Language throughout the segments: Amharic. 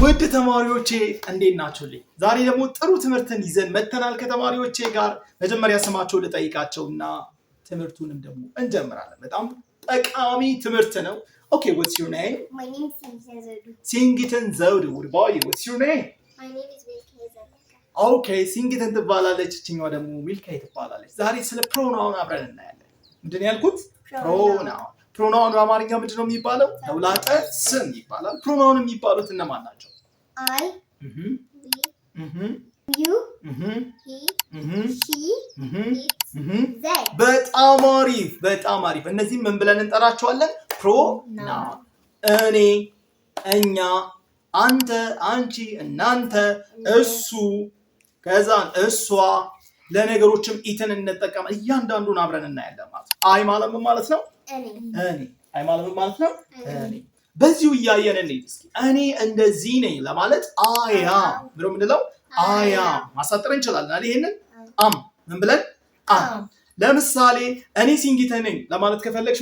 ውድ ተማሪዎቼ እንዴት ናችሁልኝ? ዛሬ ደግሞ ጥሩ ትምህርትን ይዘን መተናል ከተማሪዎቼ ጋር። መጀመሪያ ስማቸውን ልጠይቃቸውና ትምህርቱንም ደግሞ እንጀምራለን። በጣም ጠቃሚ ትምህርት ነው። Okay, what's your name? My name is Singitan Zaudu. Singitan Zaudu. What about you? What's your name? My name is Milkay Zalaka. Okay, Singitan ትባላለች። እቺኛዋ ደግሞ ሚልካይ ትባላለች። ዛሬ ስለ ፕሮናውን አብረን እናያለን። ምንድን ያልኩት? ፕሮናውን። ፕሮናውን በአማርኛ ምንድን ነው የሚባለው? ተውላጠ ስም ይባላል። ፕሮናውን የሚባሉት እነማን ናቸው? I, we, you, he, she, it, they. በጣም አሪፍ በጣም አሪፍ። እነዚህም ምን ብለን እንጠራቸዋለን? ፕሮናውን። እኔ፣ እኛ፣ አንተ፣ አንቺ፣ እናንተ፣ እሱ፣ ከዛን እሷ፣ ለነገሮችም ኢትን እንጠቀም። እያንዳንዱን አብረን እናያለን ማለት ነው። አይ ማለት ምን ማለት ነው? እኔ። አይ ማለት ምን ማለት ነው? እኔ። በዚሁ እያየን እንሂድ እስኪ። እኔ እንደዚህ ነኝ ለማለት አያም ብሎ ምንለው? አያም ማሳጠር እንችላለን አይደል? ይሄንን አም ምን ብለን አም። ለምሳሌ እኔ ሲንጊተን ነኝ ለማለት ከፈለግሽ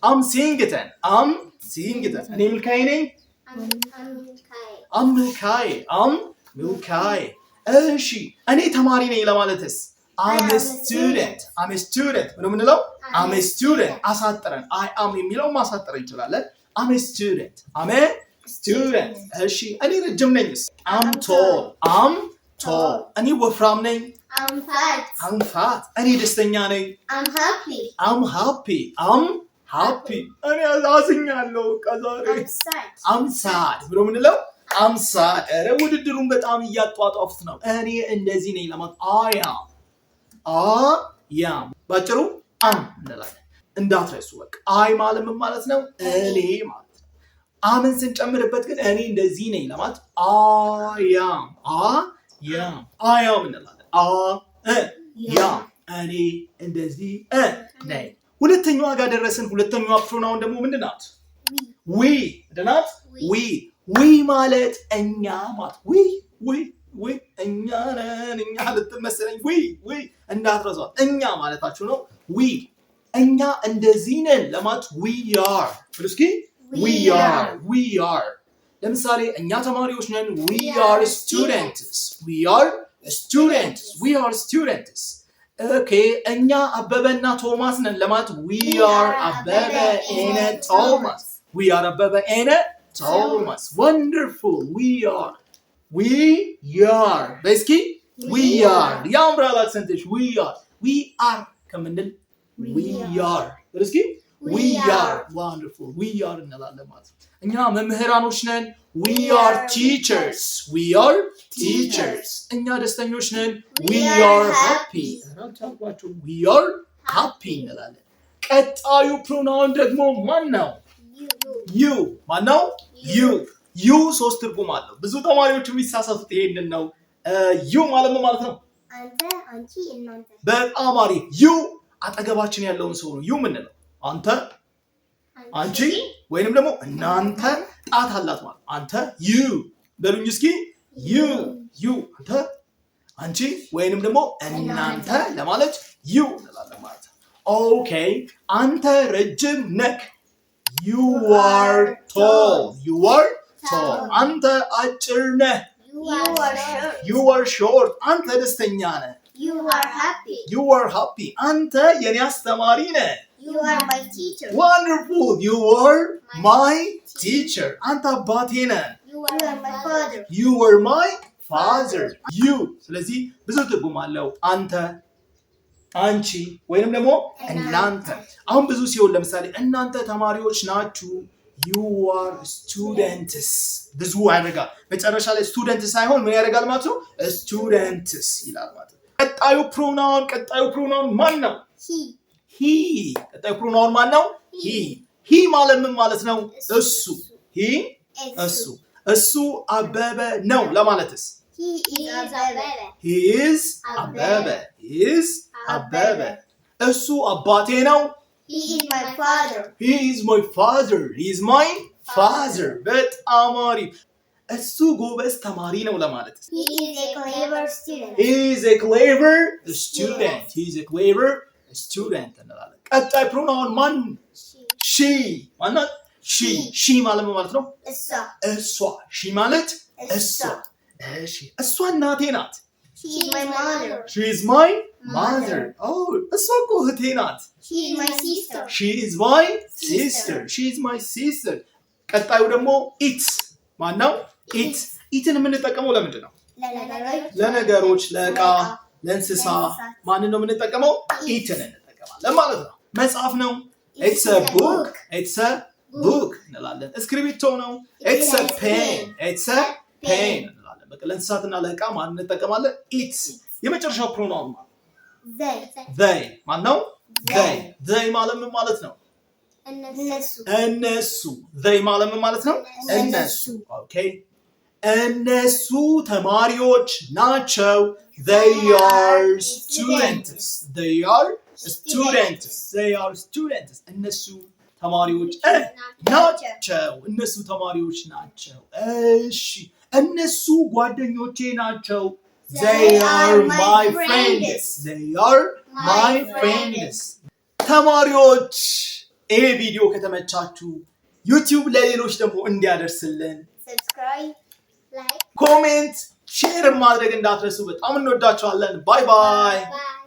አም ሲንጊተን፣ አም ሲንጊተን። እኔ ሚልካይ ነኝ፣ አም ሚልካይ፣ አም ሚልካይ። እሺ እኔ ተማሪ ነኝ ለማለትስ አም ስቱደንት፣ አም ስቱደንት ብሎ ምንለው? አም ስቱደንት አሳጥረን አይ አም የሚለው ማሳጠር እንችላለን። I'm a student. I'm a student. እሺ እኔ ረጅም ነኝስ? I'm tall. I'm tall. እኔ ወፍራም ነኝ? I'm fat. I'm fat. እኔ ደስተኛ ነኝ? I'm happy. I'm happy. I'm happy. እኔ አዝኛለሁ ከዛሬ። I'm sad. I'm sad ብሎ ምንለው? I'm sad። ኧረ ውድድሩን በጣም እያጧጧፉት ነው። እኔ እንደዚህ ነኝ ለማለት I am ባጭሩ am እንላለን። እንዳትረሱ በቃ አይ ማለት ምን ማለት ነው? እኔ ማለት ነው። አምን ስንጨምርበት ግን እኔ እንደዚህ ነኝ ለማለት አያም አያም እንላለን። አያም እኔ እንደዚህ ነኝ። ሁለተኛዋ ጋር ደረስን። ሁለተኛዋ ፕሮናውን ደግሞ ምንድን ናት? ዊ ምንድን ናት? ዊ ማለት እኛ ማለት ዊ እኛ ነን። እኛ ልትመስለኝ ዊ እንዳትረሷት እኛ ማለታችሁ ነው። ዊ እኛ እንደዚህ ነን ለማለት we are እስኪ we are ለምሳሌ እኛ ተማሪዎች ነን we are students ኦኬ እኛ አበበና ቶማስ ነን ለማለት we are አበበ and ቶማስ wonderful we are በስኪ we are ያምራል አክሰንትሽ we are ከምንል we are እስኪ we are wonderful we are እንላለን ማለት ነው። እኛ መምህራኖች ነን we are teachers እኛ ደስተኞች ነን we are happy እንላለን። ቀጣዩ ፕሮናውን ደግሞ ማን ነው? you ማን ነው? you ሶስት ትርጉም አለው። ብዙ ተማሪዎች የሚሳሳቱት ይሄንን ነው። you ማለት ምን ማለት ነው? አንተ፣ አንቺ፣ እናንተ። በጣም አሪፍ you አጠገባችን ያለውን ሰው ነው ዩ ምንለው? አንተ፣ አንቺ ወይንም ደግሞ እናንተ ጣት አላት ማለት አንተ ዩ በሉኝ እስኪ ዩ አንተ፣ አንቺ ወይንም ደግሞ እናንተ ለማለት ዩ እንላለን ማለት ነው። ኦኬ አንተ ረጅም ነክ you are tall አንተ አጭር ነህ you are short አንተ ደስተኛ ነህ you are happy አንተ የኔ አስተማሪ ነህ you are my teacher wonderful you are my teacher አንተ አባቴ ነህ you are my father you ስለዚህ ብዙ ትርጉም አለው። አንተ፣ አንቺ ወይንም ደግሞ እናንተ። አሁን ብዙ ሲሆን ለምሳሌ እናንተ ተማሪዎች ናችሁ you are students ብዙ ያደርጋል። መጨረሻ ላይ ስቱደንት ሳይሆን ምን ያደርጋል ማለት ነው? students ይላል ማለት ነው። ቀጣዩ ፕሮናውን ማን ነው? he ቀጣዩ ፕሮናውን ማን ነው? he ማለት ምን ማለት ነው? እሱ አበበ ነው ለማለትስ he is አበበ እሱ አባቴ ነው he is my father በጣም አሪፍ። እሱ ጎበዝ ተማሪ ነው ለማለትስ he is a clever student እንላለን። ቀጣይ ፕሮናውን ማን? ሺ ማናት? ሺ ማለት ምን ማለት ነው? እሷ ሺ ማለት እሷ። እሺ እሷ እናቴ ናት። She is my mother. She is my mother. Oh, እሷ እኮ እህቴ ናት። She is my sister. She is my sister. She is my sister. ቀጣዩ ደግሞ ኢት ማነው? ኢት ኢትን የምንጠቀመው ለምንድን ነው? ለነገሮች፣ ለእቃ፣ ለእንስሳ ማንን ነው የምንጠቀመው? ኢትን እንጠቀማለን ማለት ነው። መጽሐፍ ነው። It's a book. It's a book እንላለን። እስክሪብቶ ነው። It's a pen. It's a pen እንላለን። በቃ ለእንስሳትና ለእቃ ማንን እንጠቀማለን? ኢት። የመጨረሻው ፕሮናውን they ማን ነው? they ማለት ምን ማለት ነው? እነሱ they ማለት ምን ማለት ነው? እነሱ። ኦኬ እነሱ ተማሪዎች ናቸው። they are students. they are students. they are students. እነሱ ተማሪዎች ናቸው። እነሱ ተማሪዎች ናቸው። እሺ እነሱ ጓደኞቼ ናቸው። they are my friends. they are my friends. ተማሪዎች ይሄ ቪዲዮ ከተመቻችሁ ዩቲዩብ ለሌሎች ደግሞ እንዲያደርስልን Subscribe, like, ኮሜንት፣ ሼር ማድረግ እንዳትረሱ። በጣም እንወዳችኋለን። ባይ ባይ። bye.